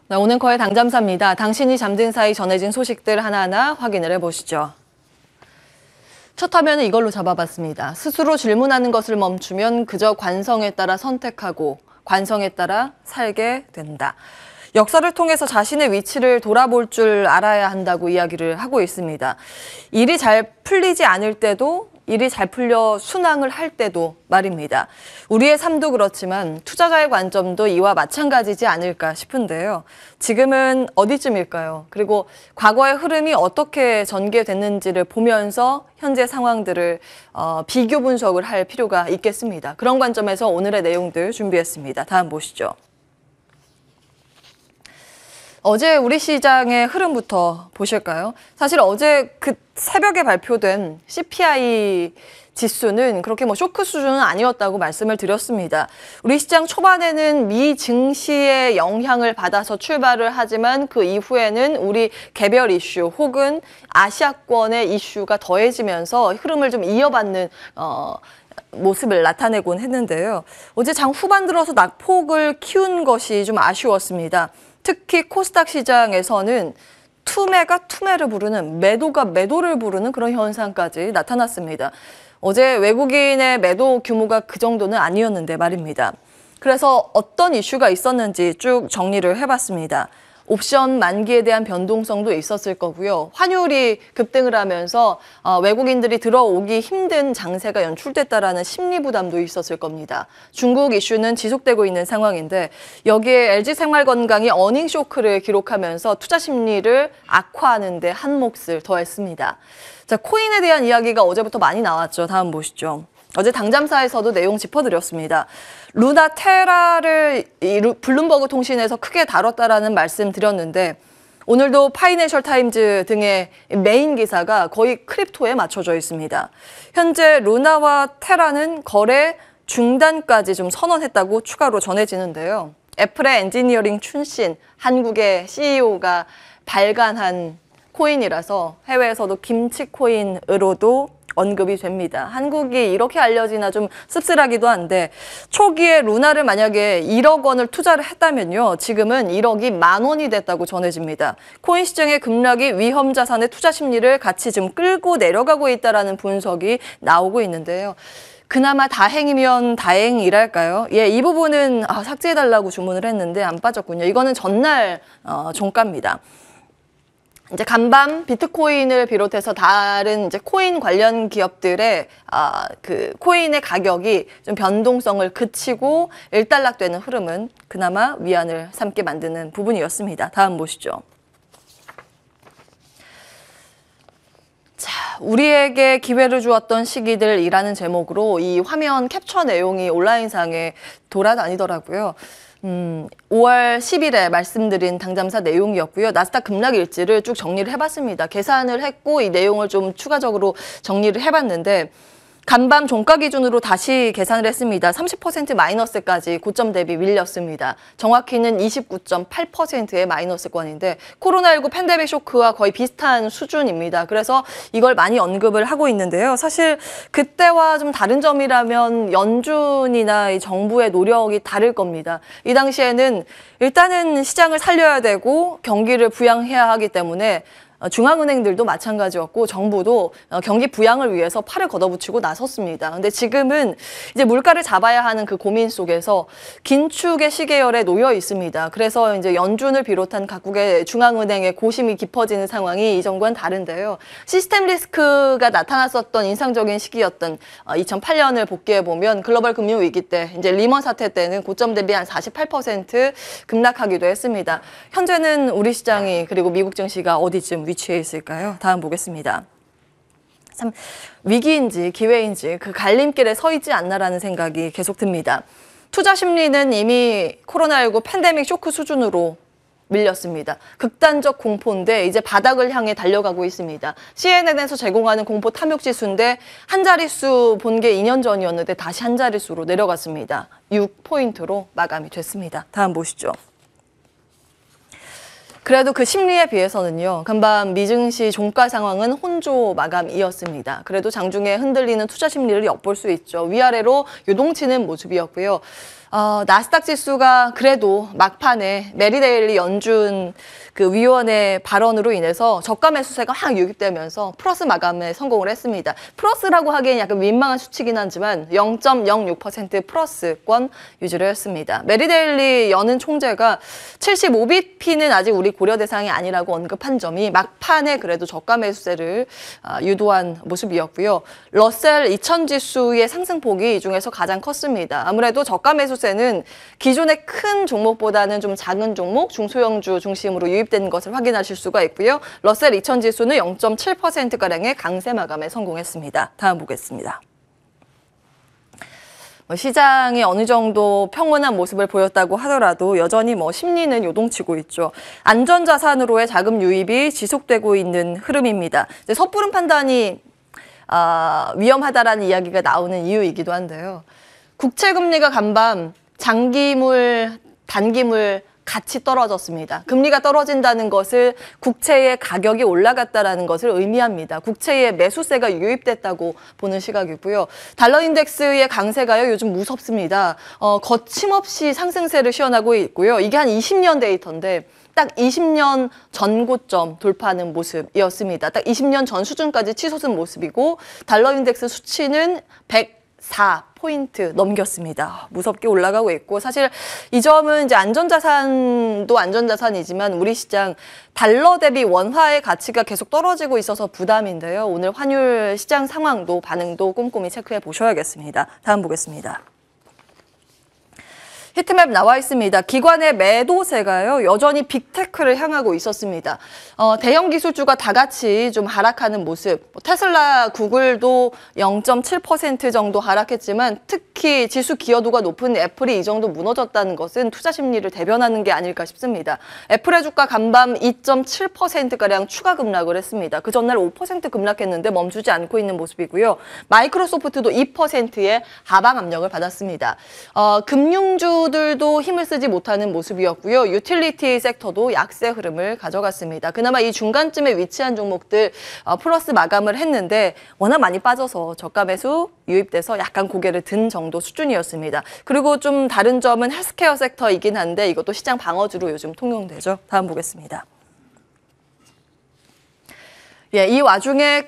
네, 오늘 거의 당잠사입니다. 당신이 잠든 사이 전해진 소식들 하나하나 확인을 해보시죠. 첫 화면은 이걸로 잡아봤습니다. 스스로 질문하는 것을 멈추면 그저 관성에 따라 선택하고 관성에 따라 살게 된다. 역사를 통해서 자신의 위치를 돌아볼 줄 알아야 한다고 이야기를 하고 있습니다. 일이 잘 풀리지 않을 때도 일이 잘 풀려 순항을 할 때도 말입니다. 우리의 삶도 그렇지만 투자자의 관점도 이와 마찬가지지 않을까 싶은데요. 지금은 어디쯤일까요? 그리고 과거의 흐름이 어떻게 전개됐는지를 보면서 현재 상황들을 비교 분석을 할 필요가 있겠습니다. 그런 관점에서 오늘의 내용들 준비했습니다. 다음 보시죠. 어제 우리 시장의 흐름부터 보실까요? 사실 어제 그 새벽에 발표된 CPI 지수는 그렇게 쇼크 수준은 아니었다고 말씀을 드렸습니다. 우리 시장 초반에는 미 증시의 영향을 받아서 출발을 하지만 그 이후에는 우리 개별 이슈 혹은 아시아권의 이슈가 더해지면서 흐름을 좀 이어받는 모습을 나타내곤 했는데요. 어제 장 후반 들어서 낙폭을 키운 것이 좀 아쉬웠습니다. 특히 코스닥 시장에서는 투매가 투매를 부르는, 매도가 매도를 부르는 그런 현상까지 나타났습니다. 어제 외국인의 매도 규모가 그 정도는 아니었는데 말입니다. 그래서 어떤 이슈가 있었는지 쭉 정리를 해봤습니다. 옵션 만기에 대한 변동성도 있었을 거고요. 환율이 급등을 하면서 외국인들이 들어오기 힘든 장세가 연출됐다라는 심리 부담도 있었을 겁니다. 중국 이슈는 지속되고 있는 상황인데 여기에 LG생활건강이 어닝 쇼크를 기록하면서 투자 심리를 악화하는 데 한 몫을 더했습니다. 자, 코인에 대한 이야기가 어제부터 많이 나왔죠. 다음 보시죠. 어제 당잠사에서도 내용 짚어드렸습니다. 루나 테라를 블룸버그 통신에서 크게 다뤘다라는 말씀 드렸는데 오늘도 파이낸셜 타임즈 등의 메인 기사가 거의 크립토에 맞춰져 있습니다. 현재 루나와 테라는 거래 중단까지 좀 선언했다고 추가로 전해지는데요. 애플의 엔지니어링 춘신, 한국의 CEO가 발간한 코인이라서 해외에서도 김치 코인으로도 언급이 됩니다. 한국이 이렇게 알려지나 좀 씁쓸하기도 한데 초기에 루나를 만약에 1억 원을 투자를 했다면요. 지금은 1억이 10,000원이 됐다고 전해집니다. 코인 시장의 급락이 위험 자산의 투자 심리를 같이 좀 끌고 내려가고 있다는 분석이 나오고 있는데요. 그나마 다행이면 다행이랄까요? 예, 이 부분은 삭제해달라고 주문을 했는데 안 빠졌군요. 이거는 전날 종가입니다. 이제 간밤 비트코인을 비롯해서 다른 이제 코인 관련 기업들의 그 코인의 가격이 좀 변동성을 그치고 일단락되는 흐름은 그나마 위안을 삼게 만드는 부분이었습니다. 다음 보시죠. 자, 우리에게 기회를 주었던 시기들이라는 제목으로 이 화면 캡처 내용이 온라인상에 돌아다니더라고요. 5월 10일에 말씀드린 당잠사 내용이었고요. 나스닥 급락 일지를 쭉 정리를 해봤습니다. 계산을 했고 이 내용을 좀 추가적으로 정리를 해봤는데 간밤 종가 기준으로 다시 계산을 했습니다. 30% 마이너스까지 고점 대비 밀렸습니다. 정확히는 29.8%의 마이너스권인데 코로나19 팬데믹 쇼크와 거의 비슷한 수준입니다. 그래서 이걸 많이 언급을 하고 있는데요. 사실 그때와 좀 다른 점이라면 연준이나 이 정부의 노력이 다를 겁니다. 이 당시에는 일단은 시장을 살려야 되고 경기를 부양해야 하기 때문에 중앙은행들도 마찬가지였고 정부도 경기 부양을 위해서 팔을 걷어붙이고 나섰습니다. 근데 지금은 이제 물가를 잡아야 하는 그 고민 속에서 긴축의 시계열에 놓여 있습니다. 그래서 이제 연준을 비롯한 각국의 중앙은행의 고심이 깊어지는 상황이 이전과는 다른데요. 시스템 리스크가 나타났었던 인상적인 시기였던 2008년을 복귀해 보면 글로벌 금융 위기 때 이제 리먼 사태 때는 고점 대비 한 48% 급락하기도 했습니다. 현재는 우리 시장이 그리고 미국 증시가 어디쯤 위치해 있을까요? 다음 보겠습니다. 참 위기인지 기회인지 그 갈림길에 서 있지 않나라는 생각이 계속 듭니다. 투자 심리는 이미 코로나19 팬데믹 쇼크 수준으로 밀렸습니다. 극단적 공포인데 이제 바닥을 향해 달려가고 있습니다. CNN에서 제공하는 공포 탐욕 지수인데 한 자릿수 본 게 2년 전이었는데 다시 한 자릿수로 내려갔습니다. 6포인트로 마감이 됐습니다. 다음 보시죠. 그래도 그 심리에 비해서는요. 간밤 미증시 종가 상황은 혼조 마감이었습니다. 그래도 장중에 흔들리는 투자 심리를 엿볼 수 있죠. 위아래로 요동치는 모습이었고요. 나스닥 지수가 그래도 막판에 메리데일리 연준 그 위원회 발언으로 인해서 저가 매수세가 확 유입되면서 플러스 마감에 성공을 했습니다. 플러스라고 하기엔 약간 민망한 수치긴 하지만 0.06% 플러스권 유지를 했습니다. 메리데일리 연은 총재가 75bp는 아직 우리 고려 대상이 아니라고 언급한 점이 막판에 그래도 저가 매수세를 유도한 모습이었고요. 러셀 2000 지수의 상승폭이 이 중에서 가장 컸습니다. 아무래도 저가 매수세는 기존의 큰 종목보다는 좀 작은 종목, 중소형주 중심으로 유입된 것을 확인하실 수가 있고요. 러셀 2000 지수는 0.7%가량의 강세 마감에 성공했습니다. 다음 보겠습니다. 시장이 어느 정도 평온한 모습을 보였다고 하더라도 여전히 심리는 요동치고 있죠. 안전자산으로의 자금 유입이 지속되고 있는 흐름입니다. 이제 섣부른 판단이 위험하다라는 이야기가 나오는 이유이기도 한데요. 국채금리가 간밤 장기물, 단기물 같이 떨어졌습니다. 금리가 떨어진다는 것을 국채의 가격이 올라갔다는 것을 의미합니다. 국채에 매수세가 유입됐다고 보는 시각이고요. 달러 인덱스의 강세가요, 요즘 무섭습니다. 거침없이 상승세를 시현하고 있고요. 이게 한 20년 데이터인데 딱 20년 전 고점 돌파하는 모습이었습니다. 딱 20년 전 수준까지 치솟은 모습이고 달러 인덱스 수치는 104포인트 넘겼습니다. 무섭게 올라가고 있고 사실 이 점은 이제 안전자산도 안전자산이지만 우리 시장 달러 대비 원화의 가치가 계속 떨어지고 있어서 부담인데요. 오늘 환율 시장 상황도 반응도 꼼꼼히 체크해 보셔야겠습니다. 다음 보겠습니다. 히트맵 나와 있습니다. 기관의 매도세가요, 여전히 빅테크를 향하고 있었습니다. 대형 기술주가 다 같이 좀 하락하는 모습. 테슬라, 구글도 0.7% 정도 하락했지만 특히 지수 기여도가 높은 애플이 이 정도 무너졌다는 것은 투자 심리를 대변하는 게 아닐까 싶습니다. 애플의 주가 간밤 2.7%가량 추가 급락을 했습니다. 그 전날 5% 급락했는데 멈추지 않고 있는 모습이고요. 마이크로소프트도 2%의 하방 압력을 받았습니다. 금융주 들도 힘을 쓰지 못하는 모습이었고요. 유틸리티 섹터도 약세 흐름을 가져갔습니다. 그나마 이 중간쯤에 위치한 종목들 플러스 마감을 했는데 워낙 많이 빠져서 저가 매수 유입돼서 약간 고개를 든 정도 수준이었습니다. 그리고 좀 다른 점은 헬스케어 섹터이긴 한데 이것도 시장 방어주로 요즘 통용되죠. 다음 보겠습니다. 예, 이 와중에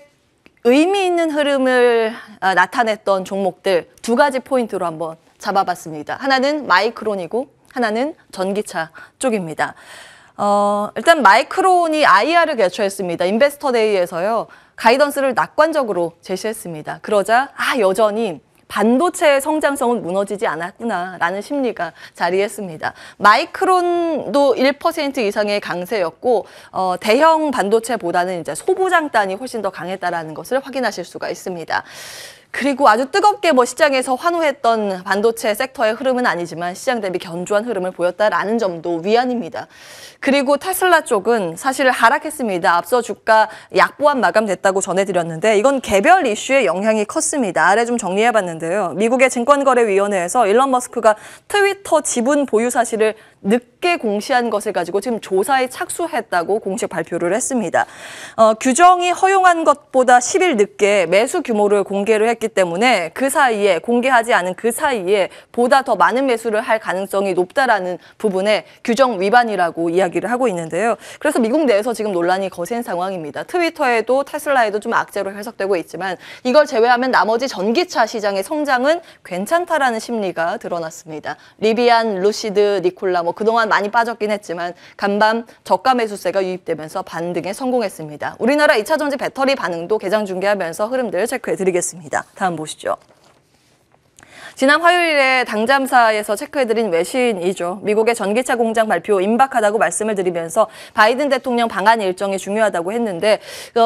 의미 있는 흐름을 나타냈던 종목들 두 가지 포인트로 한번 잡아봤습니다. 하나는 마이크론이고 하나는 전기차 쪽입니다. 일단 마이크론이 IR을 개최했습니다. 인베스터데이에서요. 가이던스를 낙관적으로 제시했습니다. 그러자 여전히 반도체의 성장성은 무너지지 않았구나라는 심리가 자리했습니다. 마이크론도 1% 이상의 강세였고 대형 반도체보다는 이제 소부장단이 훨씬 더 강했다라는 것을 확인하실 수가 있습니다. 그리고 아주 뜨겁게 시장에서 환호했던 반도체 섹터의 흐름은 아니지만 시장 대비 견조한 흐름을 보였다라는 점도 위안입니다. 그리고 테슬라 쪽은 사실 하락했습니다. 앞서 주가 약보합 마감됐다고 전해드렸는데 이건 개별 이슈의 영향이 컸습니다. 아래 좀 정리해봤는데요. 미국의 증권거래위원회에서 일론 머스크가 트위터 지분 보유 사실을 늦게 공시한 것을 가지고 지금 조사에 착수했다고 공식 발표를 했습니다. 규정이 허용한 것보다 10일 늦게 매수 규모를 공개를 했기 때문에 그 사이에 공개하지 않은 그 사이에 보다 더 많은 매수를 할 가능성이 높다라는 부분에 규정 위반이라고 이야기를 하고 있는데요. 그래서 미국 내에서 지금 논란이 거센 상황입니다. 트위터에도 테슬라에도 좀 악재로 해석되고 있지만 이걸 제외하면 나머지 전기차 시장의 성장은 괜찮다라는 심리가 드러났습니다. 리비안, 루시드, 니콜라 그동안 많이 빠졌긴 했지만 간밤 저가 매수세가 유입되면서 반등에 성공했습니다. 우리나라 2차전지 배터리 반응도 개장 중계하면서 흐름들 체크해드리겠습니다. 다음 보시죠. 지난 화요일에 당잠사에서 체크해드린 외신이죠. 미국의 전기차 공장 발표 임박하다고 말씀을 드리면서 바이든 대통령 방한 일정이 중요하다고 했는데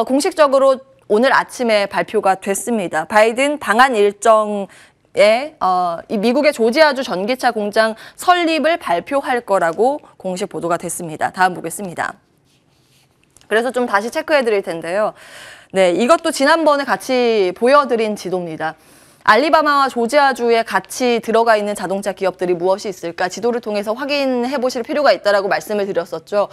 공식적으로 오늘 아침에 발표가 됐습니다. 바이든 방한 일정 이 미국의 조지아주 전기차 공장 설립을 발표할 거라고 공식 보도가 됐습니다. 다음 보겠습니다. 그래서 좀 다시 체크해 드릴 텐데요. 네, 이것도 지난번에 같이 보여드린 지도입니다. 알리바마와 조지아주에 같이 들어가 있는 자동차 기업들이 무엇이 있을까 지도를 통해서 확인해 보실 필요가 있다라고 말씀을 드렸었죠.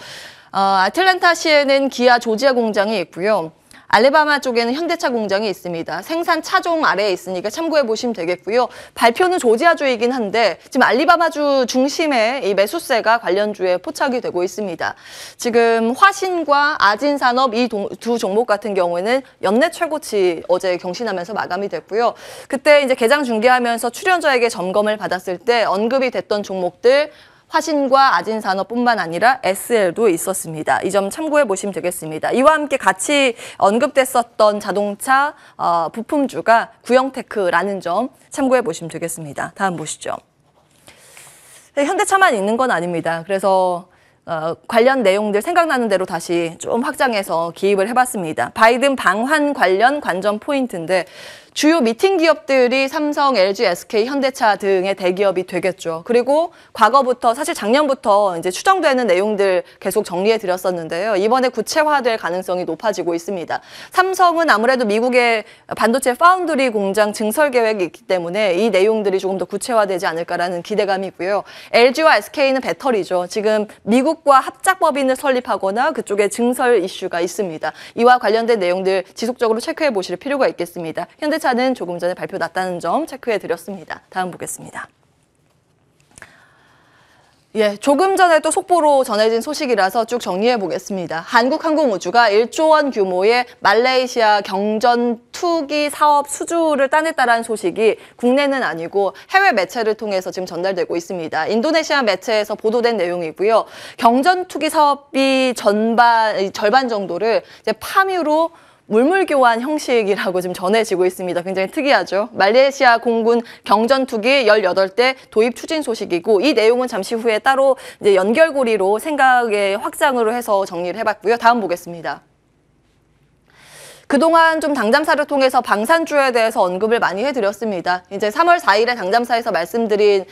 아틀란타시에는 기아 조지아 공장이 있고요. 알래바마 쪽에는 현대차 공장이 있습니다. 생산 차종 아래에 있으니까 참고해 보시면 되겠고요. 발표는 조지아주이긴 한데 지금 알리바마주 중심에 이 매수세가 관련주에 포착이 되고 있습니다. 지금 화신과 아진산업 이 두 종목 같은 경우에는 연내 최고치 어제 경신하면서 마감이 됐고요. 그때 이제 개장 중계하면서 출연자에게 점검을 받았을 때 언급이 됐던 종목들 화신과 아진산업뿐만 아니라 SL도 있었습니다. 이 점 참고해 보시면 되겠습니다. 이와 함께 같이 언급됐었던 자동차 부품주가 구형테크라는 점 참고해 보시면 되겠습니다. 다음 보시죠. 현대차만 있는 건 아닙니다. 그래서 관련 내용들 생각나는 대로 다시 좀 확장해서 기입을 해봤습니다. 바이든 방한 관련 관전 포인트인데 주요 미팅 기업들이 삼성, LG, SK, 현대차 등의 대기업이 되겠죠. 그리고 과거부터 사실 작년부터 이제 추정되는 내용들 계속 정리해 드렸었는데요. 이번에 구체화될 가능성이 높아지고 있습니다. 삼성은 아무래도 미국의 반도체 파운드리 공장 증설 계획이 있기 때문에 이 내용들이 조금 더 구체화되지 않을까라는 기대감이고요. LG와 SK는 배터리죠. 지금 미국과 합작법인을 설립하거나 그쪽에 증설 이슈가 있습니다. 이와 관련된 내용들 지속적으로 체크해 보실 필요가 있겠습니다. 현대차 는 조금 전에 발표 났다는 점 체크해 드렸습니다. 다음 보겠습니다. 예, 조금 전에 또 속보로 전해진 소식이라서 쭉 정리해 보겠습니다. 한국항공우주가 1조 원 규모의 말레이시아 경전 투기 사업 수주를 따냈다는 소식이 국내는 아니고 해외 매체를 통해서 지금 전달되고 있습니다. 인도네시아 매체에서 보도된 내용이고요. 경전 투기 사업비 절반 정도를 이제 파묘로 물물 교환 형식이라고 지금 전해지고 있습니다. 굉장히 특이하죠. 말레이시아 공군 경전투기 18대 도입 추진 소식이고 이 내용은 잠시 후에 따로 이제 연결고리로 생각의 확장으로 해서 정리를 해봤고요. 다음 보겠습니다. 그동안 좀 당잠사를 통해서 방산주에 대해서 언급을 많이 해드렸습니다. 이제 3월 4일에 당잠사에서 말씀드린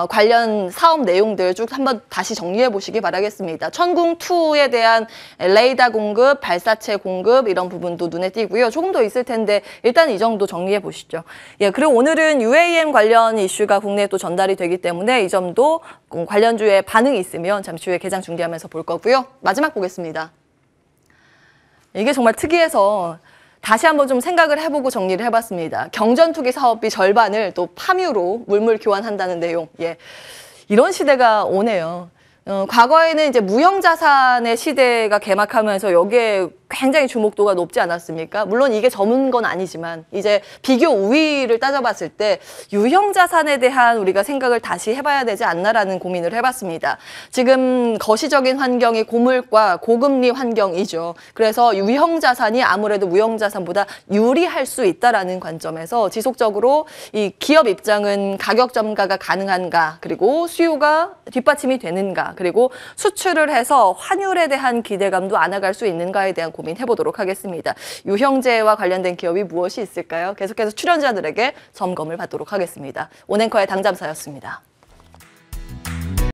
관련 사업 내용들 쭉 한번 다시 정리해 보시기 바라겠습니다. 천궁2에 대한 레이더 공급, 발사체 공급 이런 부분도 눈에 띄고요. 조금 더 있을 텐데 일단 이 정도 정리해 보시죠. 예, 그리고 오늘은 UAM 관련 이슈가 국내에 또 전달이 되기 때문에 이 점도 관련주에 반응이 있으면 잠시 후에 개장 중계하면서 볼 거고요. 마지막 보겠습니다. 이게 정말 특이해서 다시 한번 좀 생각을 해보고 정리를 해봤습니다. 경전투기 사업비 절반을 또 파묘로 물물 교환한다는 내용. 예, 이런 시대가 오네요. 과거에는 이제 무형자산의 시대가 개막하면서 여기에 굉장히 주목도가 높지 않았습니까? 물론 이게 전문 건 아니지만 이제 비교 우위를 따져봤을 때 유형자산에 대한 우리가 생각을 다시 해봐야 되지 않나라는 고민을 해봤습니다. 지금 거시적인 환경이 고물가, 고금리 환경이죠. 그래서 유형자산이 아무래도 무형자산보다 유리할 수 있다라는 관점에서 지속적으로 이 기업 입장은 가격 점가가 가능한가, 그리고 수요가 뒷받침이 되는가, 그리고 수출을 해서 환율에 대한 기대감도 안아갈 수 있는가에 대한 고민해보도록 하겠습니다. 유형제와 관련된 기업이 무엇이 있을까요? 계속해서 출연자들에게 점검을 받도록 하겠습니다. 온앵커의 당잠사였습니다.